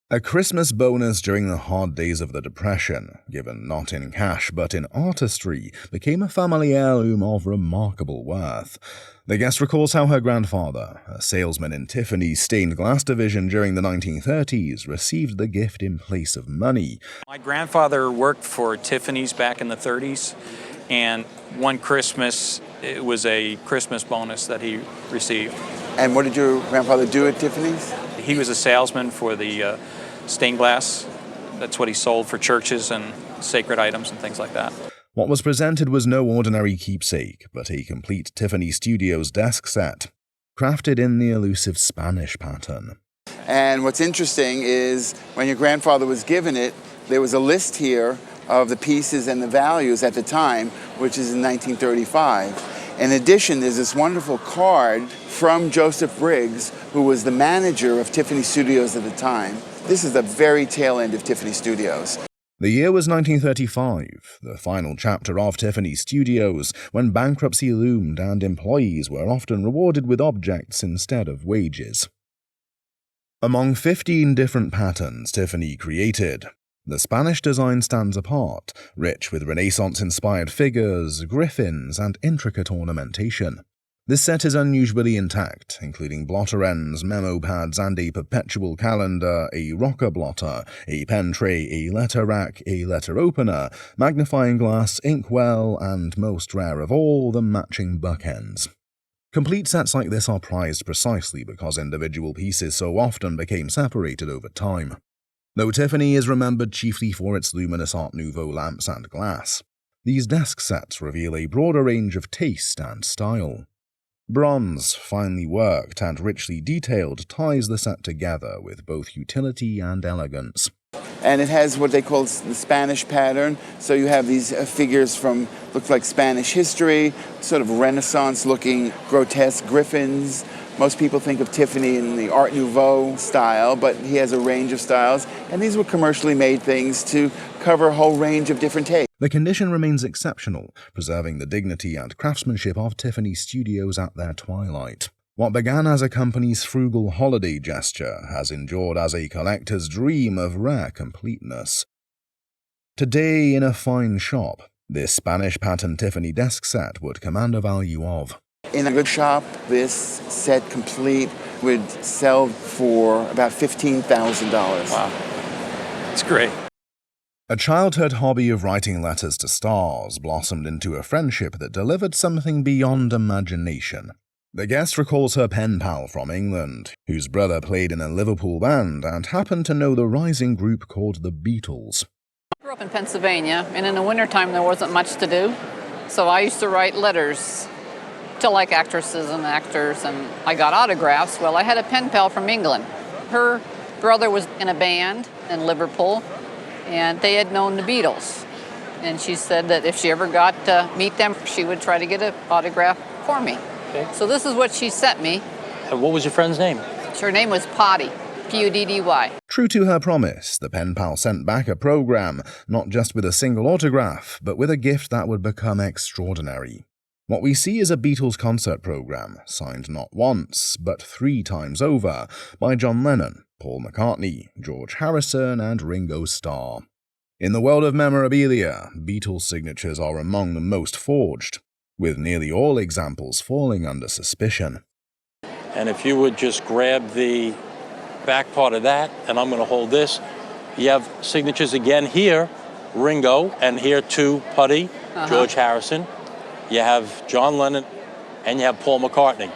A Christmas bonus during the hard days of the Depression, given not in cash but in artistry, became a family heirloom of remarkable worth. The guest recalls how her grandfather, a salesman in Tiffany's stained glass division during the 1930s, received the gift in place of money. My grandfather worked for Tiffany's back in the 30s, and one Christmas, it was a Christmas bonus that he received. And what did your grandfather do at Tiffany's? He was a salesman for the stained glass. That's what he sold for churches and sacred items and things like that. What was presented was no ordinary keepsake, but a complete Tiffany Studios desk set, crafted in the elusive Spanish pattern. And what's interesting is when your grandfather was given it, there was a list here of the pieces and the values at the time, which is in 1935. In addition, there's this wonderful card from Joseph Briggs, who was the manager of Tiffany Studios at the time. This is the very tail end of Tiffany Studios. The year was 1935, the final chapter of Tiffany Studios, when bankruptcy loomed and employees were often rewarded with objects instead of wages. Among 15 different patterns Tiffany created, the Spanish design stands apart, rich with Renaissance-inspired figures, griffins, and intricate ornamentation. This set is unusually intact, including blotter ends, memo pads, and a perpetual calendar, a rocker blotter, a pen tray, a letter rack, a letter opener, magnifying glass, inkwell, and most rare of all, the matching bookends. Complete sets like this are prized precisely because individual pieces so often became separated over time. Though Tiffany is remembered chiefly for its luminous Art Nouveau lamps and glass, these desk sets reveal a broader range of taste and style. Bronze, finely worked and richly detailed, ties the set together with both utility and elegance. And it has what they call the Spanish pattern, so you have these figures from, look like Spanish history, sort of Renaissance-looking grotesque griffins. Most people think of Tiffany in the Art Nouveau style, but he has a range of styles, and these were commercially made things to cover a whole range of different tastes. The condition remains exceptional, preserving the dignity and craftsmanship of Tiffany Studios at their twilight. What began as a company's frugal holiday gesture has endured as a collector's dream of rare completeness. Today, in a fine shop, this Spanish pattern Tiffany desk set would command a value of. In a good shop, this set complete would sell for about $15,000. Wow, that's great. A childhood hobby of writing letters to stars blossomed into a friendship that delivered something beyond imagination. The guest recalls her pen pal from England, whose brother played in a Liverpool band and happened to know the rising group called the Beatles. I grew up in Pennsylvania, and in the wintertime there wasn't much to do, so I used to write letters to like actresses and actors, and I got autographs. Well, I had a pen pal from England. Her brother was in a band in Liverpool, and they had known the Beatles. And she said that if she ever got to meet them, she would try to get an autograph for me. Okay. So this is what she sent me. And what was your friend's name? Her name was Potty, P-U-D-D-Y. True to her promise, the pen pal sent back a program, not just with a single autograph, but with a gift that would become extraordinary. What we see is a Beatles concert program, signed not once, but 3 times over, by John Lennon, Paul McCartney, George Harrison, and Ringo Starr. In the world of memorabilia, Beatles signatures are among the most forged, with nearly all examples falling under suspicion. And if you would just grab the back part of that, and I'm going to hold this, you have signatures again here, Ringo, and here too, Putty, George Harrison. You have John Lennon, and you have Paul McCartney.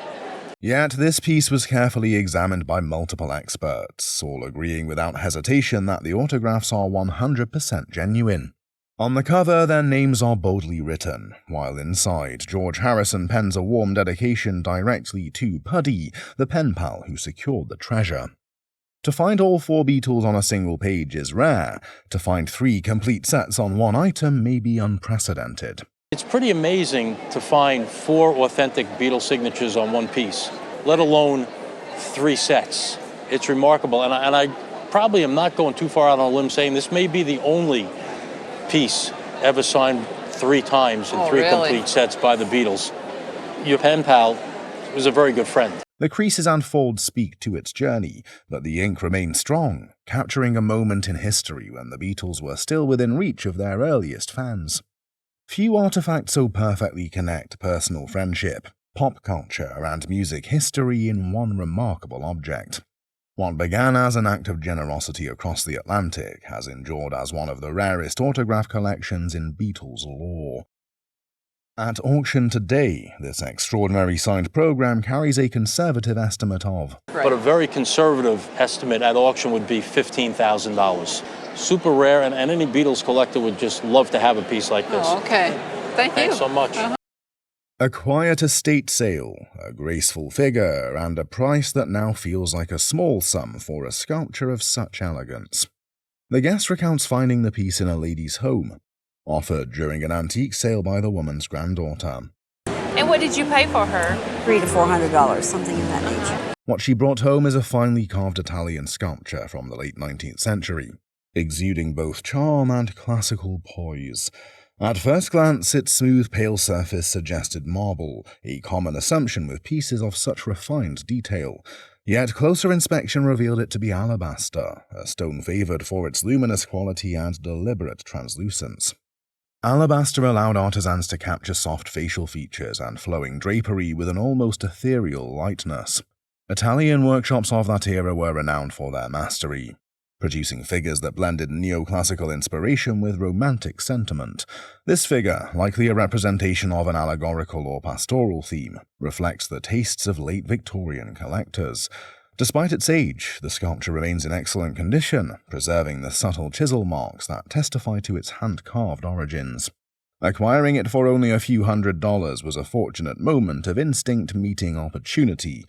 Yet this piece was carefully examined by multiple experts, all agreeing without hesitation that the autographs are 100% genuine. On the cover, their names are boldly written, while inside, George Harrison pens a warm dedication directly to Puddy, the pen pal who secured the treasure. To find all 4 Beatles on a single page is rare. To find 3 complete sets on one item may be unprecedented. It's pretty amazing to find 4 authentic Beatles signatures on one piece, let alone 3 sets. It's remarkable, and I probably am not going too far out on a limb saying this may be the only piece ever signed 3 times in 3 complete sets by the Beatles. Your pen pal was a very good friend. The creases and folds speak to its journey, but the ink remains strong, capturing a moment in history when the Beatles were still within reach of their earliest fans. Few artifacts so perfectly connect personal friendship, pop culture, and music history in one remarkable object. What began as an act of generosity across the Atlantic has endured as one of the rarest autograph collections in Beatles lore. At auction today, this extraordinary signed program carries a conservative estimate of. But a very conservative estimate at auction would be $15,000. Super rare, and any Beatles collector would just love to have a piece like this. Oh, okay. Thank you. Thanks so much. A quiet estate sale, a graceful figure, and a price that now feels like a small sum for a sculpture of such elegance. The guest recounts finding the piece in a lady's home, offered during an antique sale by the woman's granddaughter. And what did you pay for her? $300 to $400, something in that nature. What she brought home is a finely carved Italian sculpture from the late 19th century, exuding both charm and classical poise. At first glance, its smooth, pale surface suggested marble, a common assumption with pieces of such refined detail. Yet closer inspection revealed it to be alabaster, a stone favored for its luminous quality and deliberate translucence. Alabaster allowed artisans to capture soft facial features and flowing drapery with an almost ethereal lightness. Italian workshops of that era were renowned for their mastery, producing figures that blended neoclassical inspiration with romantic sentiment. This figure, likely a representation of an allegorical or pastoral theme, reflects the tastes of late Victorian collectors. Despite its age, the sculpture remains in excellent condition, preserving the subtle chisel marks that testify to its hand-carved origins. Acquiring it for only a few $100s was a fortunate moment of instinct meeting opportunity.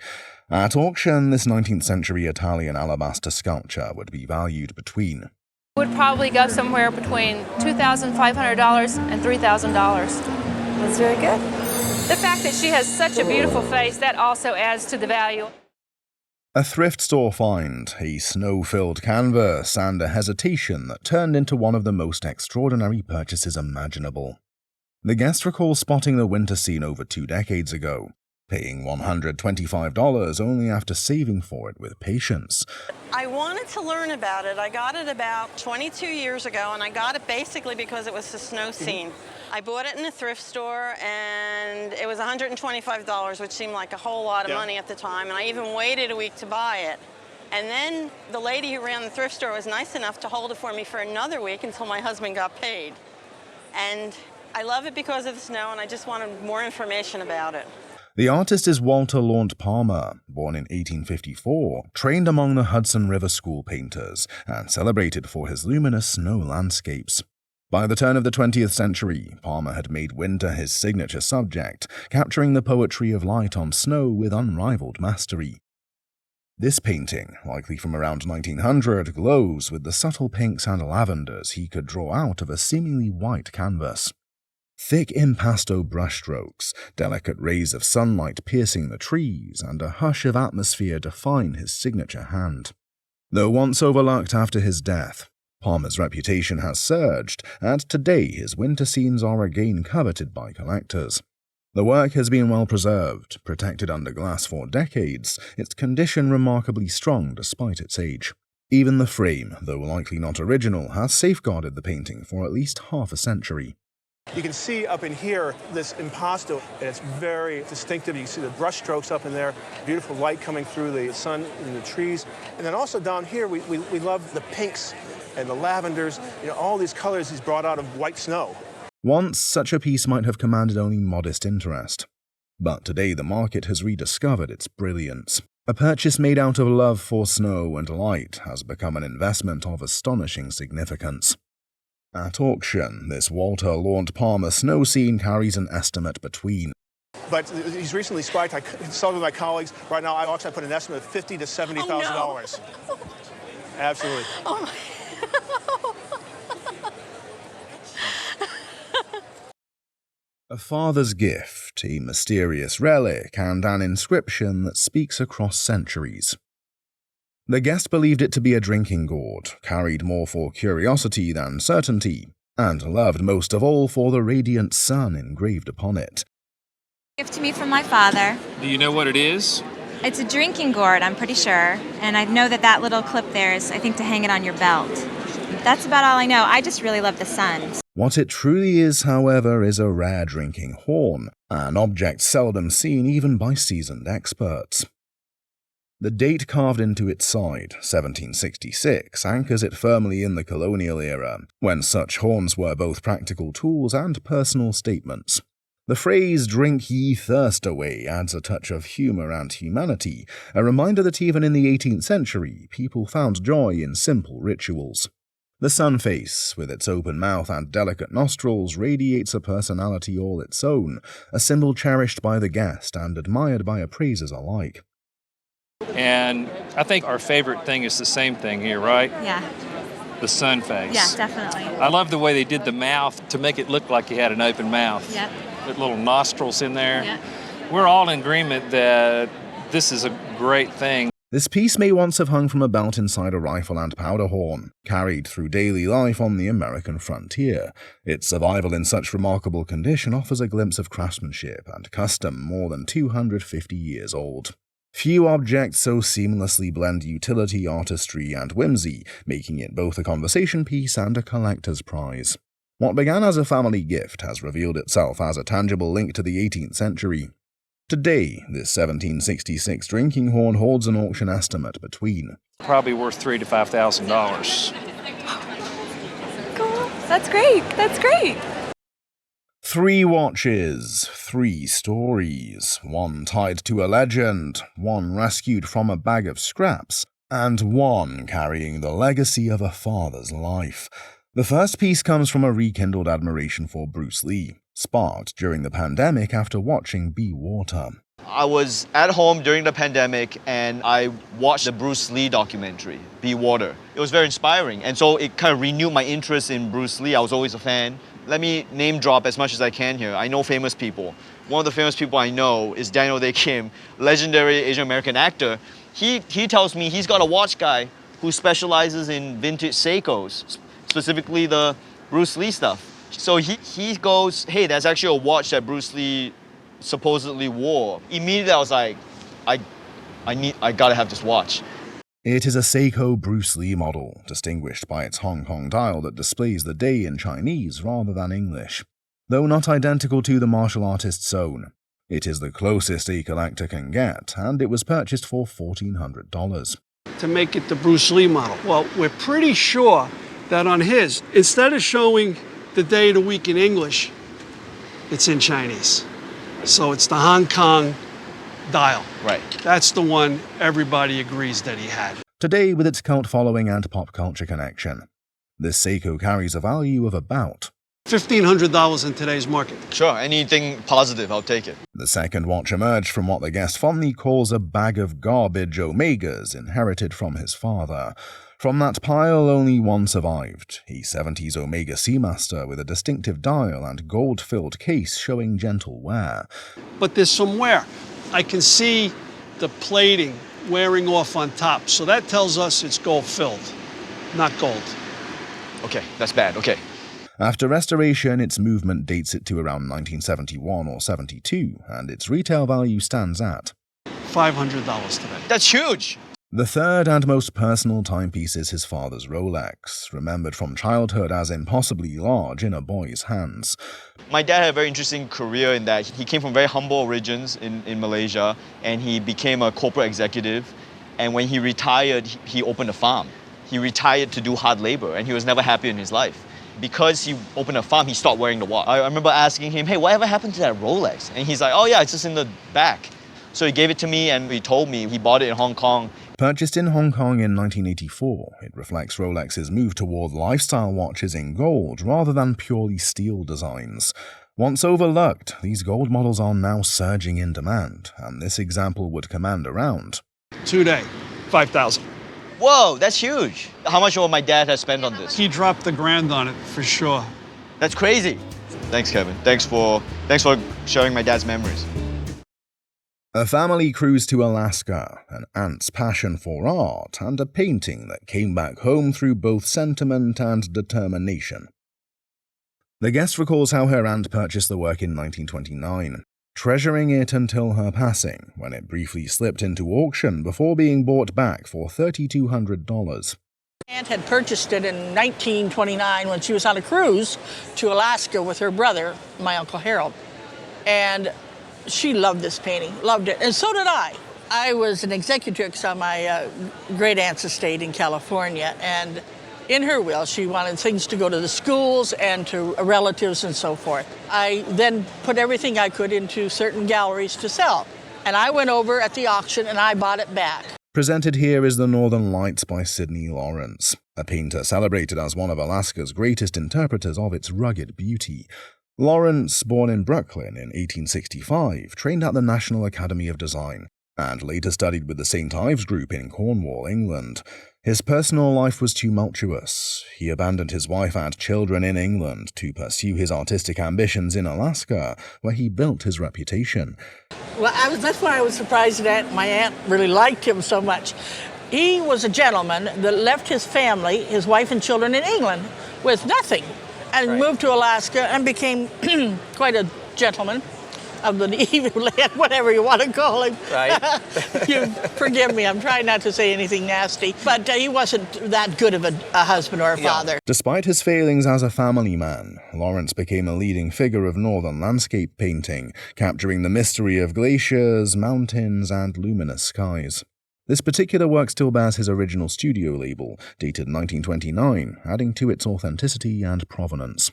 At auction, this 19th century Italian alabaster sculpture would be valued between Would probably go somewhere between $2,500 and $3,000. That's very good. The fact that she has such a beautiful face, that also adds to the value. a thrift store find, a snow-filled canvas, and a hesitation that turned into one of the most extraordinary purchases imaginable. The guest recalls spotting the winter scene over 2 decades ago, paying $125 only after saving for it with patience. I wanted to learn about it. I got it about 22 years ago, and I got it basically because it was the snow scene. I bought it in a thrift store, and it was $125, which seemed like a whole lot of money at the time, and I even waited a week to buy it. And then the lady who ran the thrift store was nice enough to hold it for me for another week until my husband got paid. And I love it because of the snow, and I just wanted more information about it. The artist is Walter Launt Palmer, born in 1854, trained among the Hudson River School painters, and celebrated for his luminous snow landscapes. By the turn of the 20th century, Palmer had made winter his signature subject, capturing the poetry of light on snow with unrivaled mastery. This painting, likely from around 1900, glows with the subtle pinks and lavenders he could draw out of a seemingly white canvas. Thick impasto brushstrokes, delicate rays of sunlight piercing the trees, and a hush of atmosphere define his signature hand. Though once overlooked after his death, Palmer's reputation has surged, and today his winter scenes are again coveted by collectors. The work has been well preserved, protected under glass for decades, its condition remarkably strong despite its age. Even the frame, though likely not original, has safeguarded the painting for at least half a century. You can see up in here this impasto, and it's very distinctive. You can see the brush strokes up in there, beautiful light coming through the sun and the trees. And then also down here, we love the pinks and the lavenders, all these colors he's brought out of white snow. Once, such a piece might have commanded only modest interest. But today the market has rediscovered its brilliance. A purchase made out of love for snow and light has become an investment of astonishing significance. At auction, this Walter Launt Palmer snow scene carries an estimate between. But he's recently spiked. I consulted with my colleagues. Right now, I put an estimate of $50,000 to $70,000. Oh, no. Absolutely. Oh, my. A father's gift, a mysterious relic, and an inscription that speaks across centuries. The guest believed it to be a drinking gourd, carried more for curiosity than certainty, and loved most of all for the radiant sun engraved upon it. Gift to me from my father. Do you know what it is? It's a drinking gourd, I'm pretty sure. And I know that that little clip there is, I think, to hang it on your belt. That's about all I know. I just really love the sun. What it truly is, however, is a rare drinking horn, an object seldom seen even by seasoned experts. The date carved into its side, 1766, anchors it firmly in the colonial era, when such horns were both practical tools and personal statements. The phrase "drink ye thirst away" adds a touch of humour and humanity, a reminder that even in the 18th century, people found joy in simple rituals. The sun face, with its open mouth and delicate nostrils, radiates a personality all its own, a symbol cherished by the guest and admired by appraisers alike. And I think our favorite thing is the same thing here, right? Yeah. The sun face. Yeah, definitely. I love the way they did the mouth to make it look like you had an open mouth. Yep. With little nostrils in there. Yep. We're all in agreement that this is a great thing. This piece may once have hung from a belt inside a rifle and powder horn, carried through daily life on the American frontier. Its survival in such remarkable condition offers a glimpse of craftsmanship and custom more than 250 years old. Few objects so seamlessly blend utility, artistry, and whimsy, making it both a conversation piece and a collector's prize. What began as a family gift has revealed itself as a tangible link to the 18th century. Today, this 1766 drinking horn holds an auction estimate between Probably worth $3,000 to $5,000. Cool. That's great. That's great. 3 watches, 3 stories, one tied to a legend, one rescued from a bag of scraps, and one carrying the legacy of a father's life. The first piece comes from a rekindled admiration for Bruce Lee, sparked during the pandemic after watching Be Water. I was at home during the pandemic and I watched the Bruce Lee documentary, Be Water. It was very inspiring, and so it kind of renewed my interest in Bruce Lee. I was always a fan. Let me name drop as much as I can here. I know famous people. One of the famous people I know is Daniel Day Kim, legendary Asian American actor. He tells me he's got a watch guy who specializes in vintage Seikos, specifically the Bruce Lee stuff. So he goes, hey, that's actually a watch that Bruce Lee supposedly wore. Immediately I was like, I gotta have this watch. It is a Seiko Bruce Lee model, distinguished by its Hong Kong dial that displays the day in Chinese rather than English. Though not identical to the martial artist's own, it is the closest a collector can get, and it was purchased for $1,400. To make it the Bruce Lee model. Well, we're pretty sure that on his, instead of showing the day of the week in English, it's in Chinese. So it's the Hong Kong dial. Right. That's the one everybody agrees that he had. Today, with its cult following and pop culture connection, this Seiko carries a value of about $1,500 in today's market. Sure, anything positive, I'll take it. The second watch emerged from what the guest fondly calls a bag of garbage Omegas inherited from his father. From that pile, only one survived, a 70s Omega Seamaster with a distinctive dial and gold-filled case showing gentle wear. But there's some wear. I can see the plating wearing off on top, so that tells us it's gold-filled, not gold. Okay, that's bad, okay. After restoration, its movement dates it to around 1971 or 72, and its retail value stands at $500 today. That's huge! The third and most personal timepiece is his father's Rolex, remembered from childhood as impossibly large in a boy's hands. My dad had a very interesting career in that he came from very humble origins in Malaysia, and he became a corporate executive. And when he retired, he opened a farm. He retired to do hard labor, and he was never happy in his life. Because he opened a farm, he stopped wearing the watch. I remember asking him, hey, whatever happened to that Rolex? And he's like, oh yeah, it's just in the back. So he gave it to me and he told me he bought it in Hong Kong. Purchased in Hong Kong in 1984, it reflects Rolex's move toward lifestyle watches in gold rather than purely steel designs. Once overlooked, these gold models are now surging in demand, and this example would command around Today, $5,000. Whoa, that's huge. How much will my dad have spent on this? He dropped the grand on it for sure. That's crazy. Thanks, Kevin. Thanks for sharing my dad's memories. A family cruise to Alaska, an aunt's passion for art, and a painting that came back home through both sentiment and determination. The guest recalls how her aunt purchased the work in 1929. treasuring it until her passing, when it briefly slipped into auction before being bought back for $3,200. Aunt had purchased it in 1929 when she was on a cruise to Alaska with her brother, my Uncle Harold. And she loved this painting, loved it, and so did I. I was an executrix on my great-aunt's estate in California, and in her will, she wanted things to go to the schools and to relatives and so forth. I then put everything I could into certain galleries to sell, and I went over at the auction and I bought it back. Presented here is the Northern Lights by Sidney Laurence, a painter celebrated as one of Alaska's greatest interpreters of its rugged beauty. Laurence, born in Brooklyn in 1865, trained at the National Academy of Design, and later studied with the St. Ives Group in Cornwall, England. His personal life was tumultuous. He abandoned his wife and children in England to pursue his artistic ambitions in Alaska, where he built his reputation. Well, that's why I was surprised that my aunt really liked him so much. He was a gentleman that left his family, his wife and children in England, with nothing, and moved to Alaska and became quite a gentleman of the even land, whatever you want to call him. Right. You forgive me, I'm trying not to say anything nasty, but he wasn't that good of a husband or a father. Despite his failings as a family man, Laurence became a leading figure of northern landscape painting, capturing the mystery of glaciers, mountains, and luminous skies. This particular work still bears his original studio label, dated 1929, adding to its authenticity and provenance.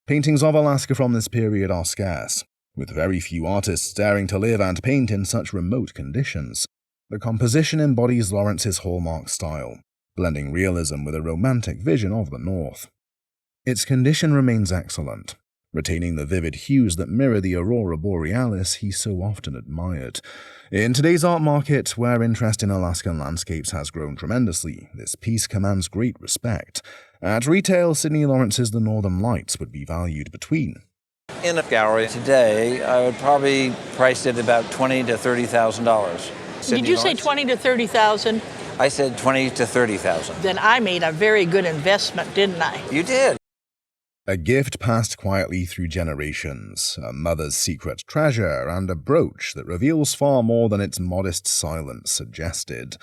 Paintings of Alaska from this period are scarce, with very few artists daring to live and paint in such remote conditions. The composition embodies Laurence's hallmark style, blending realism with a romantic vision of the North. Its condition remains excellent, retaining the vivid hues that mirror the aurora borealis he so often admired. In today's art market, where interest in Alaskan landscapes has grown tremendously, this piece commands great respect. At retail, Sidney Laurence's The Northern Lights would be valued between. In a gallery today, I would probably price it about $20,000 to $30,000. Did you say 20 to 30,000? I said 20 to 30,000. Then I made a very good investment, didn't I? You did. A gift passed quietly through generations, a mother's secret treasure, and a brooch that reveals far more than its modest silence suggested.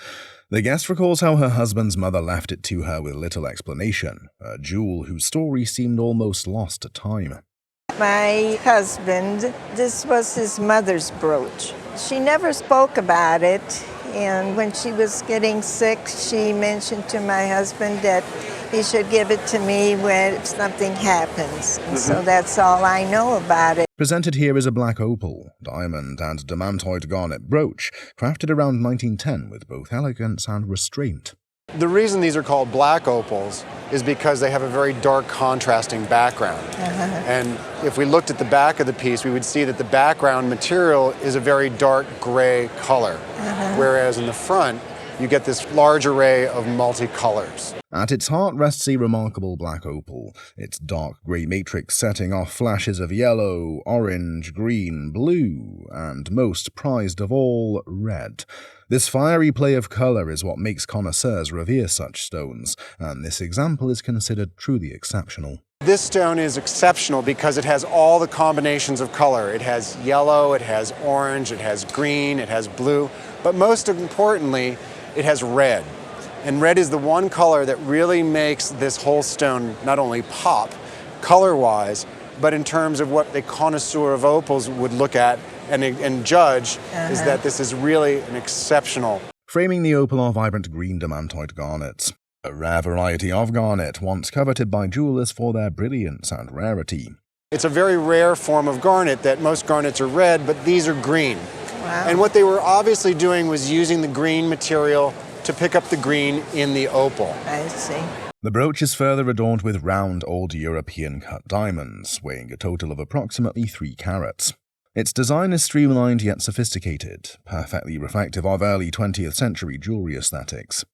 The guest recalls how her husband's mother left it to her with little explanation, a jewel whose story seemed almost lost to time. My husband, this was his mother's brooch. She never spoke about it, and when she was getting sick, she mentioned to my husband that he should give it to me when something happens. And so that's all I know about it. Presented here is a black opal, diamond, and demantoid garnet brooch, crafted around 1910 with both elegance and restraint. The reason these are called black opals is because they have a very dark contrasting background. And if we looked at the back of the piece, we would see that the background material is a very dark gray color, whereas in the front, you get this large array of multicolors. At its heart rests a remarkable black opal, its dark grey matrix setting off flashes of yellow, orange, green, blue, and most prized of all, red. This fiery play of colour is what makes connoisseurs revere such stones, and this example is considered truly exceptional. This stone is exceptional because it has all the combinations of color. It has yellow, it has orange, it has green, it has blue, but most importantly, it has red. And red is the one color that really makes this whole stone not only pop color-wise, but in terms of what a connoisseur of opals would look at and judge is that this is really an exceptional. Framing the opal are vibrant green demantoid garnets, a rare variety of garnet once coveted by jewelers for their brilliance and rarity. It's a very rare form of garnet that most garnets are red, but these are green. Wow. And what they were obviously doing was using the green material to pick up the green in the opal. I see. The brooch is further adorned with round old European cut diamonds, weighing a total of approximately 3 carats. Its design is streamlined yet sophisticated, perfectly reflective of early 20th century jewelry aesthetics.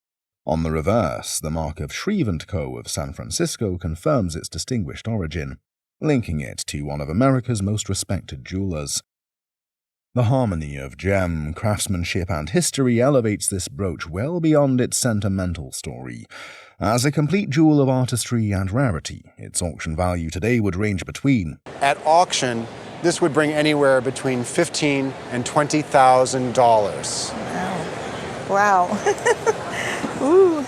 On the reverse, the mark of Shreve & Co. of San Francisco confirms its distinguished origin, linking it to one of America's most respected jewelers. The harmony of gem, craftsmanship, and history elevates this brooch well beyond its sentimental story. As a complete jewel of artistry and rarity, its auction value today would range between. At auction, this would bring anywhere between $15,000 and $20,000. Wow. Ooh.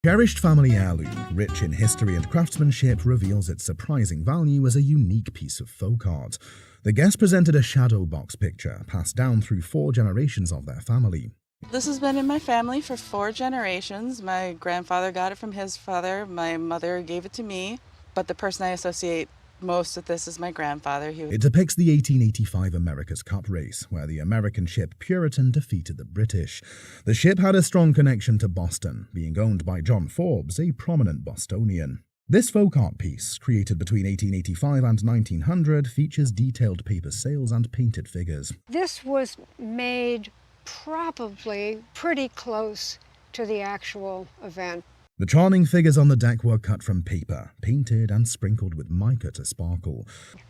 Cherished family heirloom, rich in history and craftsmanship, reveals its surprising value as a unique piece of folk art. The guest presented a shadow box picture passed down through 4 generations of their family. This has been in my family for 4 generations. My grandfather got it from his father. My mother gave it to me. But the person I associate most with this is my grandfather. It depicts the 1885 America's Cup race, where the American ship Puritan defeated the British. The ship had a strong connection to Boston, being owned by John Forbes, a prominent Bostonian. This folk art piece, created between 1885 and 1900, features detailed paper sails and painted figures. This was made probably pretty close to the actual event. The charming figures on the deck were cut from paper, painted and sprinkled with mica to sparkle.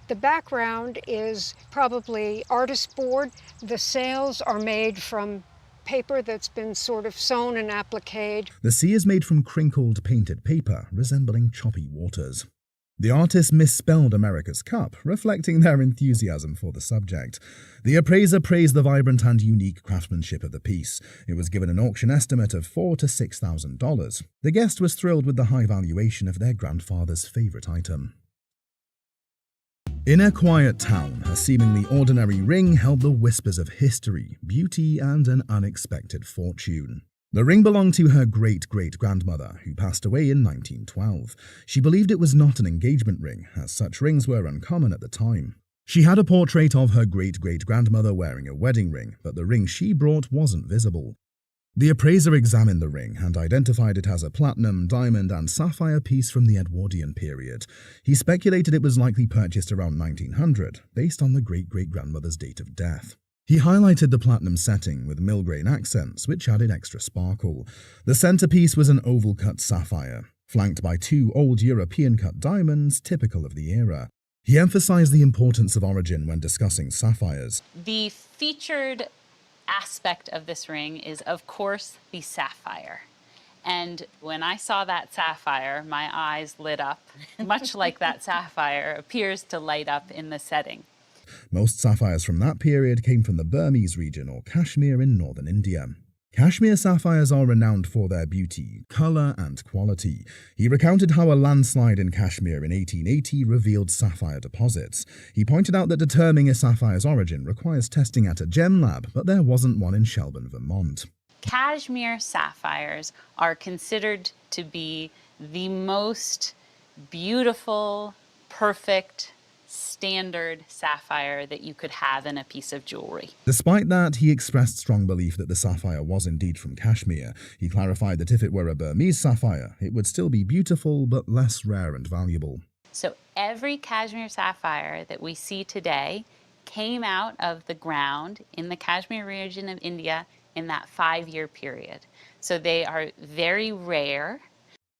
The background is probably artist board. The sails are made from paper that's been sort of sewn and appliqued. The sea is made from crinkled painted paper, resembling choppy waters. The artist misspelled America's Cup, reflecting their enthusiasm for the subject. The appraiser praised the vibrant and unique craftsmanship of the piece. It was given an auction estimate of $4,000 to $6,000. The guest was thrilled with the high valuation of their grandfather's favorite item. In a quiet town, a seemingly ordinary ring held the whispers of history, beauty, and an unexpected fortune. The ring belonged to her great-great-grandmother, who passed away in 1912. She believed it was not an engagement ring, as such rings were uncommon at the time. She had a portrait of her great-great-grandmother wearing a wedding ring, but the ring she brought wasn't visible. The appraiser examined the ring and identified it as a platinum, diamond, and sapphire piece from the Edwardian period. He speculated it was likely purchased around 1900, based on the great-great-grandmother's date of death. He highlighted the platinum setting with mill-grain accents, which added extra sparkle. The centerpiece was an oval-cut sapphire, flanked by 2 old European-cut diamonds typical of the era. He emphasized the importance of origin when discussing sapphires. The featured aspect of this ring is, of course, the sapphire. And when I saw that sapphire, my eyes lit up, much like that sapphire appears to light up in the setting. Most sapphires from that period came from the Burmese region or Kashmir in northern India. Kashmir sapphires are renowned for their beauty, color, and quality. He recounted how a landslide in Kashmir in 1880 revealed sapphire deposits. He pointed out that determining a sapphire's origin requires testing at a gem lab, but there wasn't one in Shelburne, Vermont. Cashmere sapphires are considered to be the most beautiful, perfect, standard sapphire that you could have in a piece of jewelry. Despite that, he expressed strong belief that the sapphire was indeed from Kashmir. He clarified that if it were a Burmese sapphire, it would still be beautiful but less rare and valuable. So every cashmere sapphire that we see today came out of the ground in the Kashmir region of India in that 5-year period. So they are very rare.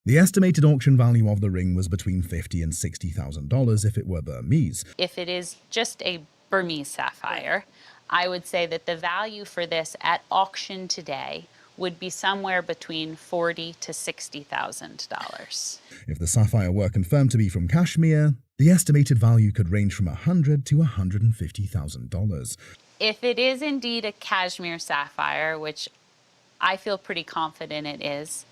The estimated auction value of the ring was between $50,000 and $60,000 if it were Burmese. If it is just a Burmese sapphire, I would say that the value for this at auction today would be somewhere between $40,000 to $60,000. If the sapphire were confirmed to be from Kashmir, the estimated value could range from $100,000 to $150,000. If it is indeed a cashmere sapphire, which I feel pretty confident it is,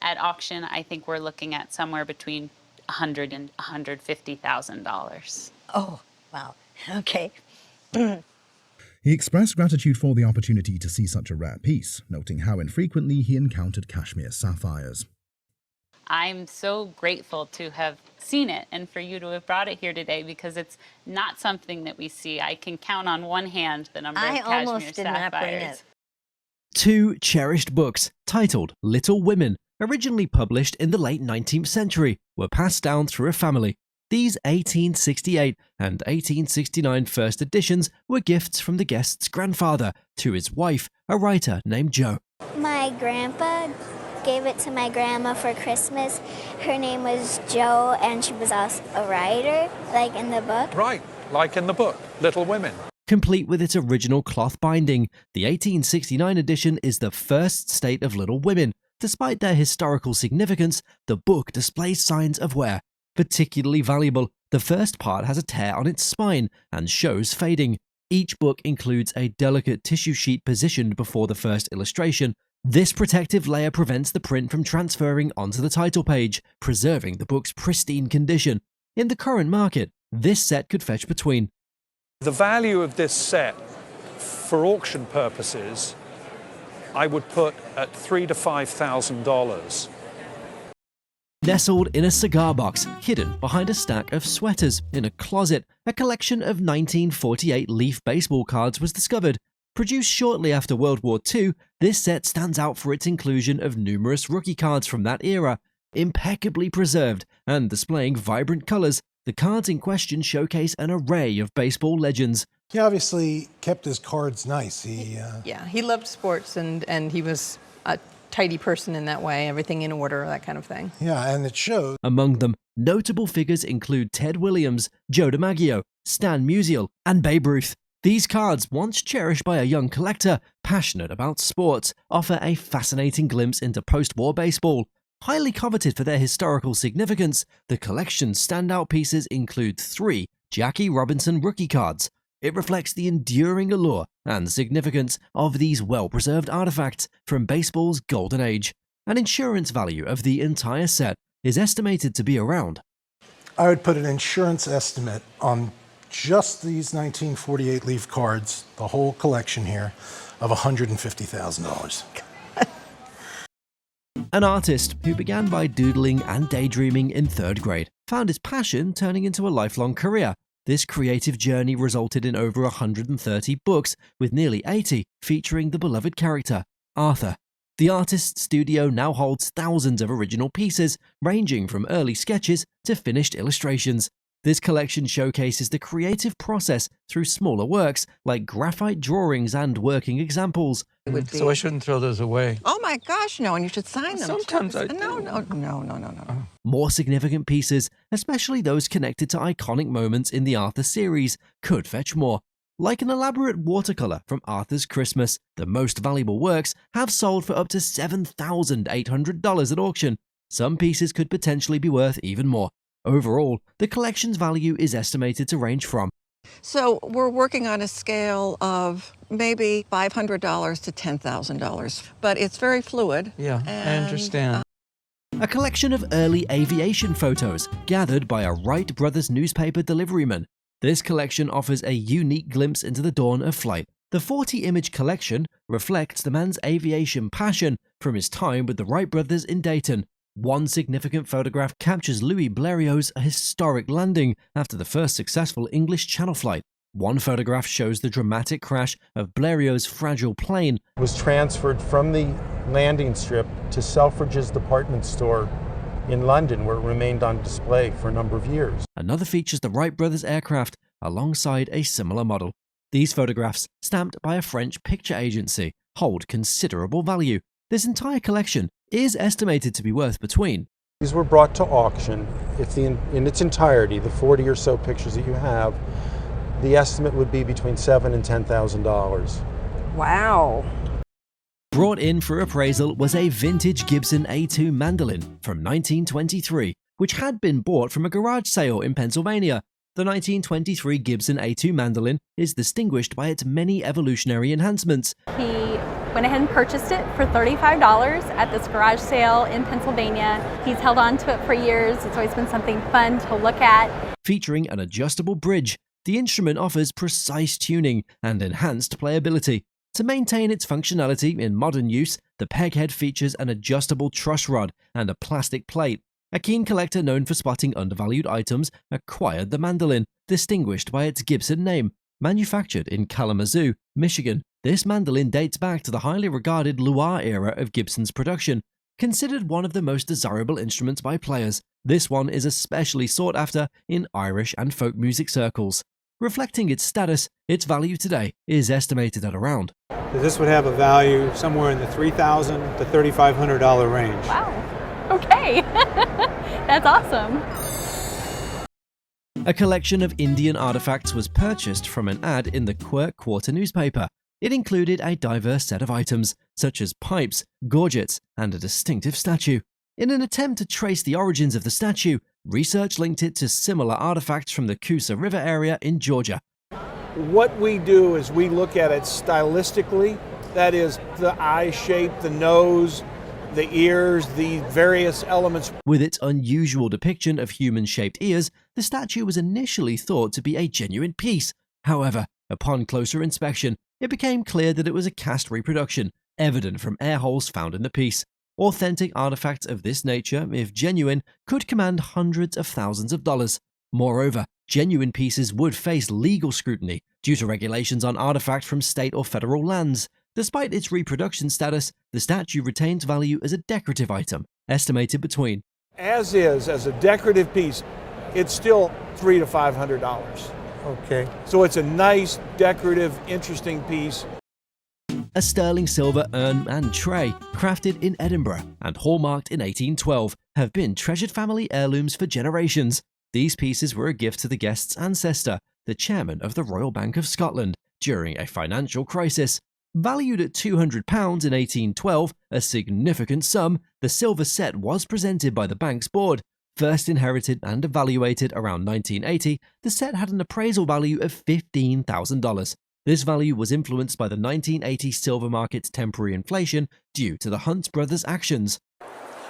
at auction, I think we're looking at somewhere between $100,000 and $150,000. Oh, wow. Okay. He expressed gratitude for the opportunity to see such a rare piece, noting how infrequently he encountered Kashmir sapphires. I'm so grateful to have seen it and for you to have brought it here today because it's not something that we see. I can count on one hand the number of Kashmir sapphires. I almost did not bring it. 2 cherished books, titled Little Women, originally published in the late 19th century, were passed down through a family. These 1868 and 1869 first editions were gifts from the guest's grandfather to his wife, a writer named Jo. My grandpa gave it to my grandma for Christmas. Her name was Jo, and she was also a writer, like in the book. Right, like in the book, Little Women. Complete with its original cloth binding, the 1869 edition is the first state of Little Women. Despite their historical significance, the book displays signs of wear. Particularly valuable, the first part has a tear on its spine and shows fading. Each book includes a delicate tissue sheet positioned before the first illustration. This protective layer prevents the print from transferring onto the title page, preserving the book's pristine condition. In the current market, this set could fetch between The value of this set, for auction purposes, I would put at $3,000 to $5,000. Nestled in a cigar box, hidden behind a stack of sweaters in a closet, a collection of 1948 Leaf baseball cards was discovered. Produced shortly after World War II, this set stands out for its inclusion of numerous rookie cards from that era. Impeccably preserved and displaying vibrant colors, the cards in question showcase an array of baseball legends. He obviously kept his cards nice. Yeah, he loved sports and he was a tidy person in that way, everything in order, that kind of thing. Yeah, and it shows. Among them, notable figures include Ted Williams, Joe DiMaggio, Stan Musial, and Babe Ruth. These cards, once cherished by a young collector passionate about sports, offer a fascinating glimpse into post-war baseball. Highly coveted for their historical significance, the collection's standout pieces include 3 Jackie Robinson rookie cards. It reflects the enduring allure and significance of these well-preserved artifacts from baseball's golden age. An insurance value of the entire set is estimated to be around. I would put an insurance estimate on just these 1948 Leaf cards, the whole collection here, of $150,000. An artist who began by doodling and daydreaming in 3rd grade found his passion turning into a lifelong career. This creative journey resulted in over 130 books, with nearly 80 featuring the beloved character, Arthur. The artist's studio now holds thousands of original pieces, ranging from early sketches to finished illustrations. This collection showcases the creative process through smaller works like graphite drawings and working examples. So I shouldn't throw those away. Oh my gosh, no, and you should sign them. Sometimes I do. No. More significant pieces, especially those connected to iconic moments in the Arthur series, could fetch more. Like an elaborate watercolor from Arthur's Christmas, the most valuable works have sold for up to $7,800 at auction. Some pieces could potentially be worth even more. Overall, the collection's value is estimated to range from. So we're working on a scale of maybe $500 to $10,000, but it's very fluid. Yeah, I understand. A collection of early aviation photos gathered by a Wright Brothers newspaper deliveryman. This collection offers a unique glimpse into the dawn of flight. The 40-image collection reflects the man's aviation passion from his time with the Wright brothers in Dayton. One significant photograph captures Louis Blériot's historic landing after the first successful English Channel flight. One photograph shows the dramatic crash of Blériot's fragile plane. It was transferred from the landing strip to Selfridge's department store in London, where it remained on display for a number of years. Another features the Wright brothers aircraft alongside a similar model. These photographs, stamped by a French picture agency, hold considerable value. This entire collection is estimated to be worth between. These were brought to auction. If in its entirety, the 40 or so pictures that you have, the estimate would be between $7,000 and $10,000. Wow. Brought in for appraisal was a vintage Gibson A2 mandolin from 1923, which had been bought from a garage sale in Pennsylvania. The 1923 Gibson A2 mandolin is distinguished by its many evolutionary enhancements. He went ahead and purchased it for $35 at this garage sale in Pennsylvania. He's held on to it for years. It's always been something fun to look at. Featuring an adjustable bridge, the instrument offers precise tuning and enhanced playability. To maintain its functionality in modern use, the peghead features an adjustable truss rod and a plastic plate. A keen collector known for spotting undervalued items acquired the mandolin, distinguished by its Gibson name. Manufactured in Kalamazoo, Michigan, this mandolin dates back to the highly regarded Loire era of Gibson's production. Considered one of the most desirable instruments by players, this one is especially sought after in Irish and folk music circles. Reflecting its status, its value today is estimated at around. This would have a value somewhere in the $3,000 to $3,500 range. Wow. Okay. That's awesome. A collection of Indian artifacts was purchased from an ad in the Quirk Quarter newspaper. It included a diverse set of items, such as pipes, gorgets, and a distinctive statue. In an attempt to trace the origins of the statue, research linked it to similar artifacts from the Coosa River area in Georgia. What we do is we look at it stylistically, that is the eye shape, the nose, the ears, the various elements. With its unusual depiction of human-shaped ears, the statue was initially thought to be a genuine piece. However, upon closer inspection, it became clear that it was a cast reproduction, evident from air holes found in the piece. Authentic artifacts of this nature, if genuine, could command hundreds of thousands of dollars. Moreover, genuine pieces would face legal scrutiny due to regulations on artifacts from state or federal lands. Despite its reproduction status, the statue retains value as a decorative item, estimated between As a decorative piece, it's still $300 to $500. Okay. So it's a nice, decorative, interesting piece. a sterling silver urn and tray, crafted in Edinburgh and hallmarked in 1812, have been treasured family heirlooms for generations. These pieces were a gift to the guest's ancestor, the chairman of the Royal Bank of Scotland, during a financial crisis. Valued at £200 in 1812, a significant sum, the silver set was presented by the bank's board. First inherited and evaluated around 1980, the set had an appraisal value of $15,000. This value was influenced by the 1980 silver market's temporary inflation due to the Hunt brothers' actions.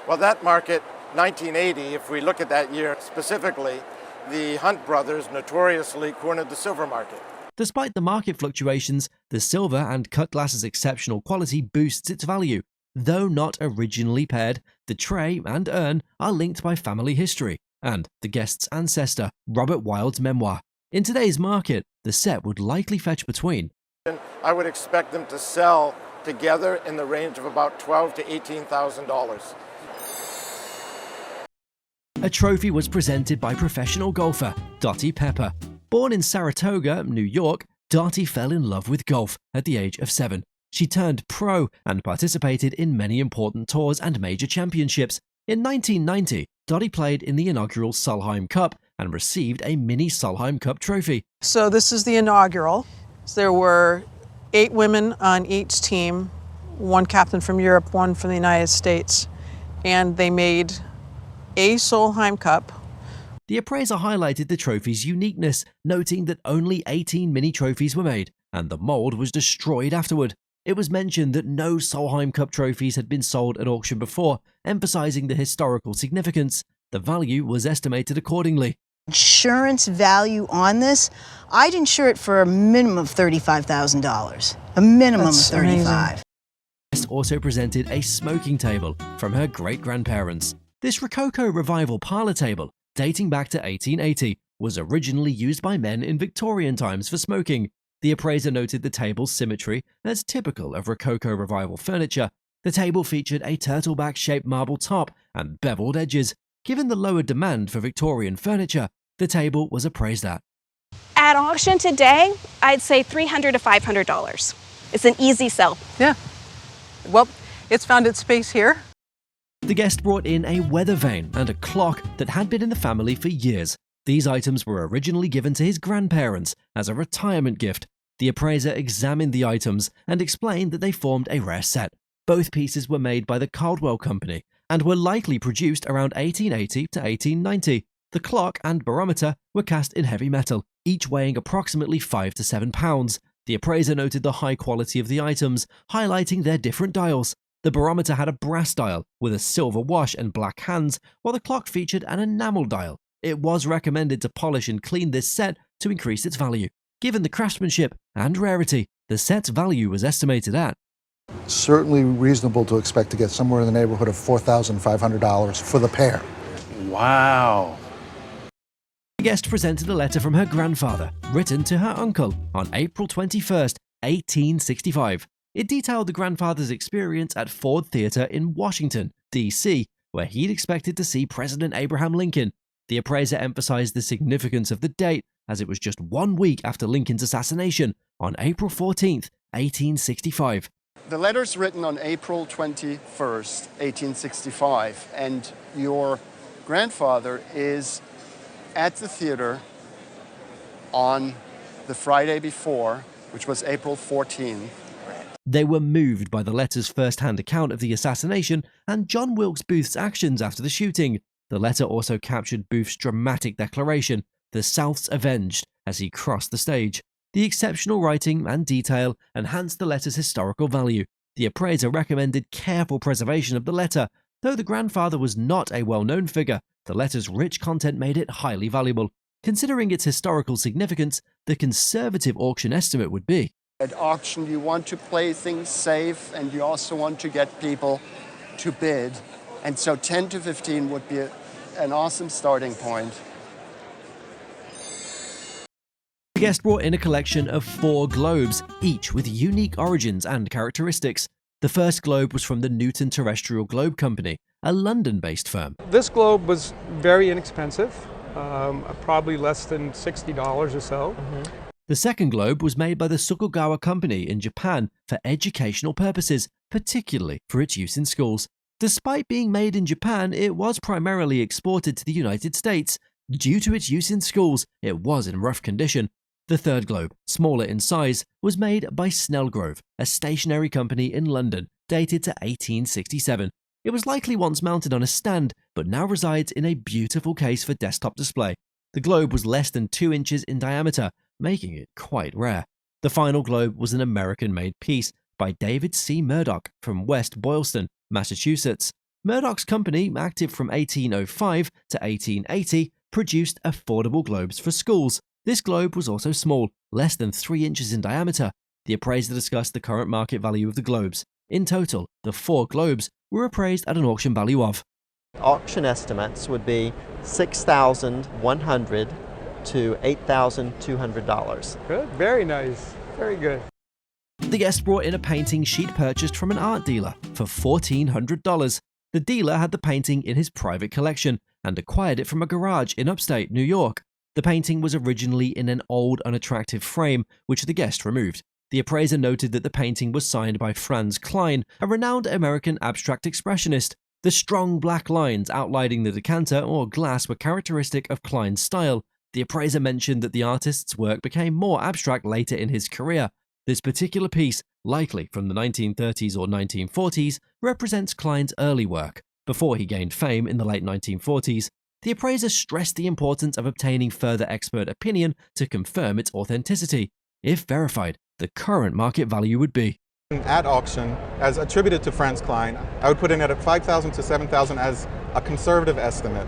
Well, that market, 1980, if we look at that year specifically, the Hunt brothers notoriously cornered the silver market. Despite the market fluctuations, the silver and cut glass's exceptional quality boosts its value. Though not originally paired, the tray and urn are linked by family history and the guest's ancestor, Robert Wilde's memoir. In today's market, the set would likely fetch between I would expect them to sell together in the range of about $12,000 to $18,000. A trophy was presented by professional golfer Dottie Pepper. Born in Saratoga, New York, Dottie fell in love with golf at the age of 7. She turned pro and participated in many important tours and major championships. In 1990, Dottie played in the inaugural Solheim Cup and received a mini Solheim Cup trophy. So this is the inaugural. There were 8 women on each team, 1 captain from Europe, 1 from the United States, and they made a Solheim Cup. The appraiser highlighted the trophy's uniqueness, noting that only 18 mini trophies were made, and the mold was destroyed afterward. It was mentioned that no Solheim Cup trophies had been sold at auction before, emphasizing the historical significance. The value was estimated accordingly. Insurance value on this, I'd insure it for a minimum of $35,000. A minimum of $35,000. This also presented a smoking table from her great-grandparents. This Rococo Revival parlor table, dating back to 1880, was originally used by men in Victorian times for smoking. The appraiser noted the table's symmetry as typical of Rococo Revival furniture. The table featured a turtleback-shaped marble top and beveled edges. Given the lower demand for Victorian furniture, the table was appraised at auction today, I'd say $300 to $500. It's an easy sell. Yeah. Well, it's found its space here. The guest brought in a weather vane and a clock that had been in the family for years. These items were originally given to his grandparents as a retirement gift. The appraiser examined the items and explained that they formed a rare set. Both pieces were made by the Caldwell Company and were likely produced around 1880 to 1890. The clock and barometer were cast in heavy metal, each weighing approximately 5 to 7 pounds. The appraiser noted the high quality of the items, highlighting their different dials. The barometer had a brass dial with a silver wash and black hands, while the clock featured an enamel dial. It was recommended to polish and clean this set to increase its value. Given the craftsmanship and rarity, the set's value was estimated at certainly reasonable to expect to get somewhere in the neighborhood of $4,500 for the pair. Wow. The guest presented a letter from her grandfather, written to her uncle on April 21st, 1865. It detailed the grandfather's experience at Ford Theater in Washington, D.C., where he'd expected to see President Abraham Lincoln. The appraiser emphasized the significance of the date, as it was just 1 week after Lincoln's assassination on April 14th, 1865. The letter's written on April 21st, 1865, and your grandfather is at the theater on the Friday before, which was April 14th. They were moved by the letter's first-hand account of the assassination and John Wilkes Booth's actions after the shooting. The letter also captured Booth's dramatic declaration, "The South's avenged," as he crossed the stage. The exceptional writing and detail enhanced the letter's historical value. The appraiser recommended careful preservation of the letter. Though the grandfather was not a well-known figure, the letter's rich content made it highly valuable. Considering its historical significance, the conservative auction estimate would be: at auction, you want to play things safe, and you also want to get people to bid. And so 10 to 15 would be an awesome starting point. The guest brought in a collection of 4 globes, each with unique origins and characteristics. The first globe was from the Newton Terrestrial Globe Company, a London-based firm. This globe was very inexpensive, probably less than $60 or so. The second globe was made by the Sukugawa Company in Japan for educational purposes, particularly for its use in schools. Despite being made in Japan, it was primarily exported to the United States. Due to its use in schools, it was in rough condition. The third globe, smaller in size, was made by Snellgrove, a stationery company in London, dated to 1867. It was likely once mounted on a stand, but now resides in a beautiful case for desktop display. The globe was less than 2 inches in diameter, making it quite rare. The final globe was an American-made piece by David C. Murdoch from West Boylston, Massachusetts. Murdoch's company, active from 1805 to 1880, produced affordable globes for schools. This globe was also small, less than 3 inches in diameter. The appraiser discussed the current market value of the globes. In total, the 4 globes were appraised at an auction value of. Auction estimates would be $6,100 to $8,200. Good, very nice, very good. The guest brought in a painting she'd purchased from an art dealer for $1,400. The dealer had the painting in his private collection and acquired it from a garage in upstate New York. The painting was originally in an old, unattractive frame, which the guest removed. The appraiser noted that the painting was signed by Franz Kline, a renowned American abstract expressionist. The strong black lines outlining the decanter or glass were characteristic of Kline's style. The appraiser mentioned that the artist's work became more abstract later in his career. This particular piece, likely from the 1930s or 1940s, represents Kline's early work, before he gained fame in the late 1940s. The appraiser stressed the importance of obtaining further expert opinion to confirm its authenticity. If verified, the current market value would be. At auction, as attributed to Franz Kline, I would put in at $5,000 to $7,000 as a conservative estimate.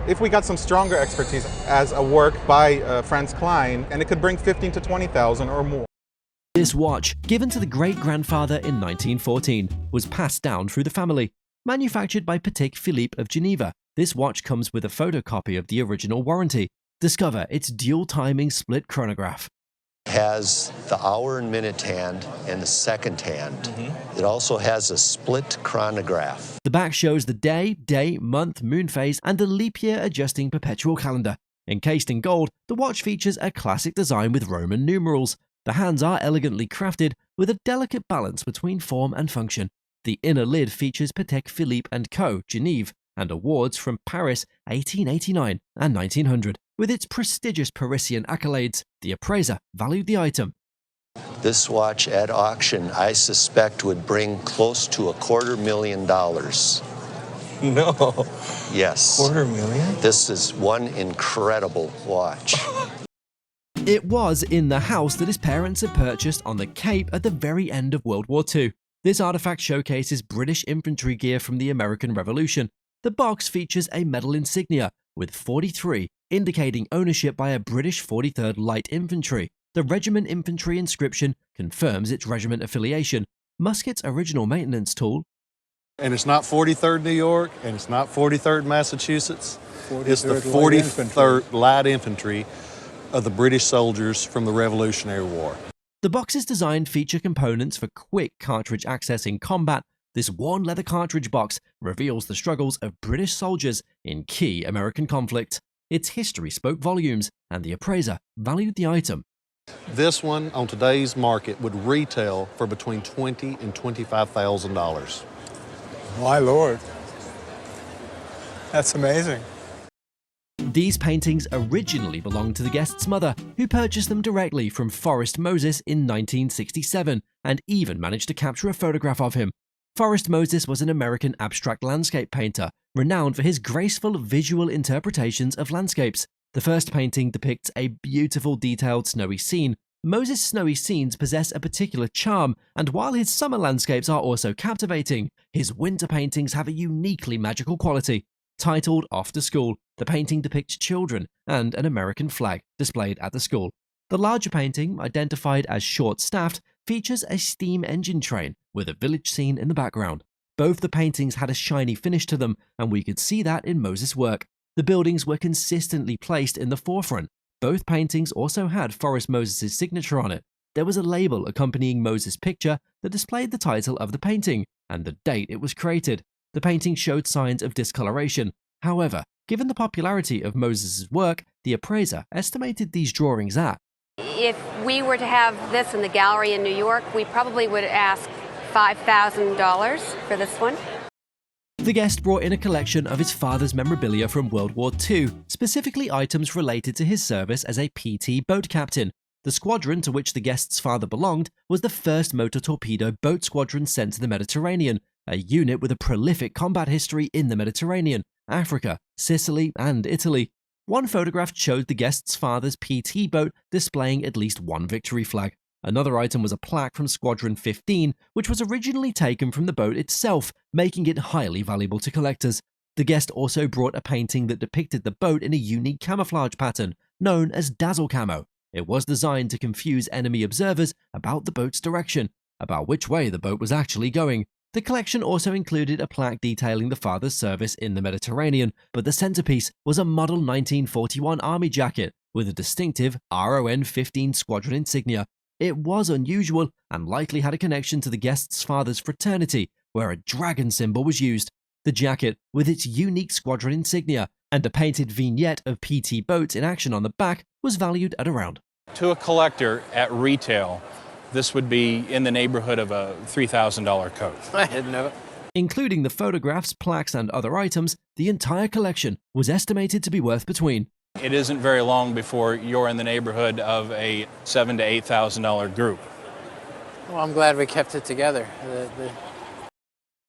If we got some stronger expertise as a work by Franz Kline, and it could bring $15,000 to $20,000 or more. This watch, given to the great-grandfather in 1914, was passed down through the family. Manufactured by Patek Philippe of Geneva, this watch comes with a photocopy of the original warranty. Discover its dual-timing split chronograph. Has the hour and minute hand and the second hand. It also has a split chronograph. The back shows the day, month, moon phase, and the leap year adjusting perpetual calendar. Encased in gold, the watch features a classic design with Roman numerals. The hands are elegantly crafted with a delicate balance between form and function. The inner lid features Patek Philippe & Co., Geneva, and awards from Paris 1889 and 1900. With its prestigious Parisian accolades, the appraiser valued the item. This watch at auction, I suspect, would bring close to $250,000. No. Yes. $250,000? This is one incredible watch. It was in the house that his parents had purchased on the Cape at the very end of World War II. This artifact showcases British infantry gear from the American Revolution. The box features a medal insignia with 43, indicating ownership by a British 43rd Light Infantry. The regiment infantry inscription confirms its regiment affiliation. Musket's original maintenance tool. And it's not 43rd New York, and it's not 43rd Massachusetts. It's the 43rd Light Infantry of the British soldiers from the Revolutionary War. The box's designed feature components for quick cartridge access in combat. This worn leather cartridge box reveals the struggles of British soldiers in key American conflict. Its history spoke volumes, and the appraiser valued the item. This one, on today's market, would retail for between $20,000 and $25,000. My Lord. That's amazing. These paintings originally belonged to the guest's mother, who purchased them directly from Forrest Moses in 1967 and even managed to capture a photograph of him. Forrest Moses was an American abstract landscape painter, renowned for his graceful visual interpretations of landscapes. The first painting depicts a beautiful, detailed snowy scene. Moses' snowy scenes possess a particular charm, and while his summer landscapes are also captivating, his winter paintings have a uniquely magical quality. Titled After School, the painting depicts children and an American flag displayed at the school. The larger painting, identified as Short-Staffed, features a steam engine train with a village scene in the background. Both the paintings had a shiny finish to them, and we could see that in Moses' work. The buildings were consistently placed in the forefront. Both paintings also had Forrest Moses' signature on it. There was a label accompanying Moses' picture that displayed the title of the painting and the date it was created. The painting showed signs of discoloration. However, given the popularity of Moses' work, the appraiser estimated these drawings at, if we were to have this in the gallery in New York, we probably would ask $5,000 for this one. The guest brought in a collection of his father's memorabilia from World War II, specifically items related to his service as a PT boat captain. The squadron to which the guest's father belonged was the 1st Motor Torpedo Boat Squadron sent to the Mediterranean, a unit with a prolific combat history in the Mediterranean, Africa, Sicily, and Italy. One photograph showed the guest's father's PT boat displaying at least one victory flag. Another item was a plaque from Squadron 15, which was originally taken from the boat itself, making it highly valuable to collectors. The guest also brought a painting that depicted the boat in a unique camouflage pattern, known as dazzle camo. It was designed to confuse enemy observers about the boat's direction, about which way the boat was actually going. The collection also included a plaque detailing the father's service in the Mediterranean, but the centerpiece was a model 1941 Army jacket with a distinctive RON 15 squadron insignia. It was unusual and likely had a connection to the guest's father's fraternity, where a dragon symbol was used. The jacket, with its unique squadron insignia and a painted vignette of PT boats in action on the back, was valued at around. To a collector at retail, this would be in the neighborhood of a $3,000 coat. I didn't know it. Including the photographs, plaques, and other items, the entire collection was estimated to be worth between. It isn't very long before you're in the neighborhood of a $7,000 to $8,000 group. Well, I'm glad we kept it together.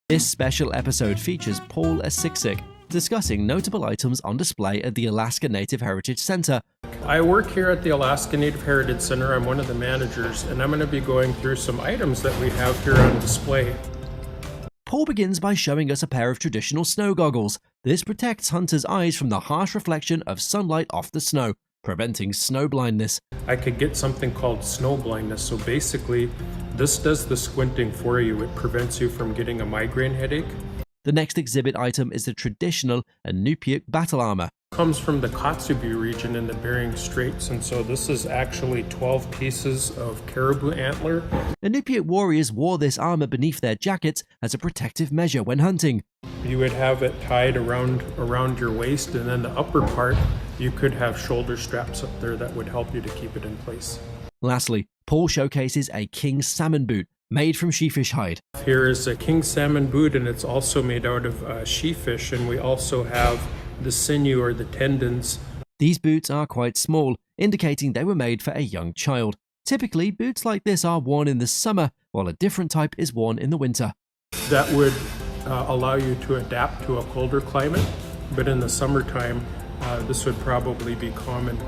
This special episode features Paul Asiksik discussing notable items on display at the Alaska Native Heritage Center. I work here at the Alaska Native Heritage Center. I'm one of the managers, and I'm going to be going through some items that we have here on display. Paul begins by showing us a pair of traditional snow goggles. This protects hunters' eyes from the harsh reflection of sunlight off the snow, preventing snow blindness. I could get something called snow blindness, so basically this does the squinting for you. It prevents you from getting a migraine headache. The next exhibit item is the traditional Inupiaq battle armor. Comes from the Kotzebue region in the Bering Straits, and so this is actually 12 pieces of caribou antler. Inupiaq warriors wore this armor beneath their jackets as a protective measure when hunting. You would have it tied around your waist, and then the upper part, you could have shoulder straps up there that would help you to keep it in place. Lastly, Paul showcases a king salmon boot made from sheefish hide. Here is a king salmon boot, and it's also made out of sheefish, and we also have the sinew or the tendons. These boots are quite small, indicating they were made for a young child. Typically, boots like this are worn in the summer, while a different type is worn in the winter. That would allow you to adapt to a colder climate, but in the summertime, this would probably be common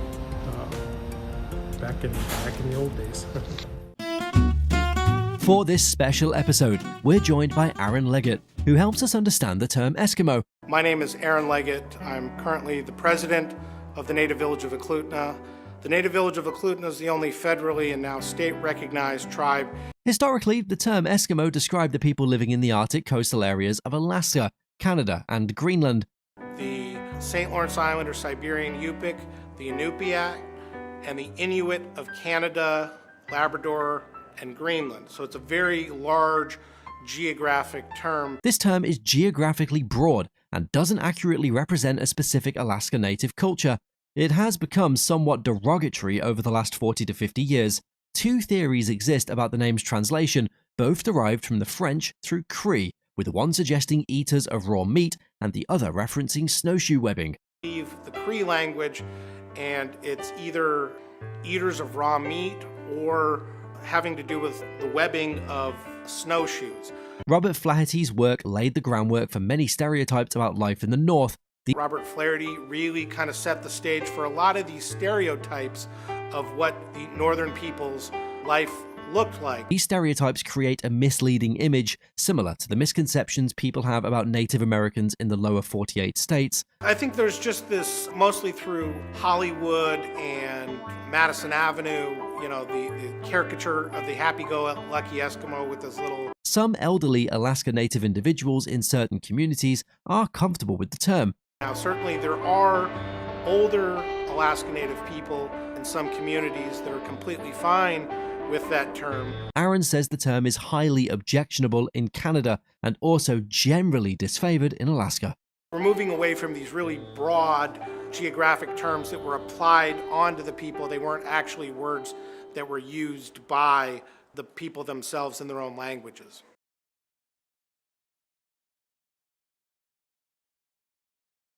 back in the old days. For this special episode, we're joined by Aaron Leggett, who helps us understand the term Eskimo. My name is Aaron Leggett. I'm currently the president of the Native Village of Eklutna. The Native Village of Eklutna is the only federally and now state-recognized tribe. Historically, the term Eskimo described the people living in the Arctic coastal areas of Alaska, Canada, and Greenland. The St. Lawrence Island or Siberian Yupik, the Inupiaq, and the Inuit of Canada, Labrador, and Greenland. So it's a very large geographic term. This term is geographically broad and doesn't accurately represent a specific Alaska Native culture. It has become somewhat derogatory over the last 40 to 50 years. Two theories exist about the name's translation, both derived from the French through Cree, with one suggesting eaters of raw meat and the other referencing snowshoe webbing. The Cree language, and it's either eaters of raw meat or having to do with the webbing of snowshoes. Robert Flaherty's work laid the groundwork for many stereotypes about life in the North. Robert Flaherty really kind of set the stage for a lot of these stereotypes of what the northern people's life looked like. These stereotypes create a misleading image, similar to the misconceptions people have about Native Americans in the lower 48 states. I think there's just this, mostly through Hollywood and Madison Avenue, you know, the caricature of the happy-go-lucky Eskimo with his little... Some elderly Alaska Native individuals in certain communities are comfortable with the term. Now, certainly there are older Alaska Native people in some communities that are completely fine with that term. Aaron says the term is highly objectionable in Canada and also generally disfavored in Alaska. We're moving away from these really broad geographic terms that were applied onto the people. They weren't actually words that were used by the people themselves in their own languages.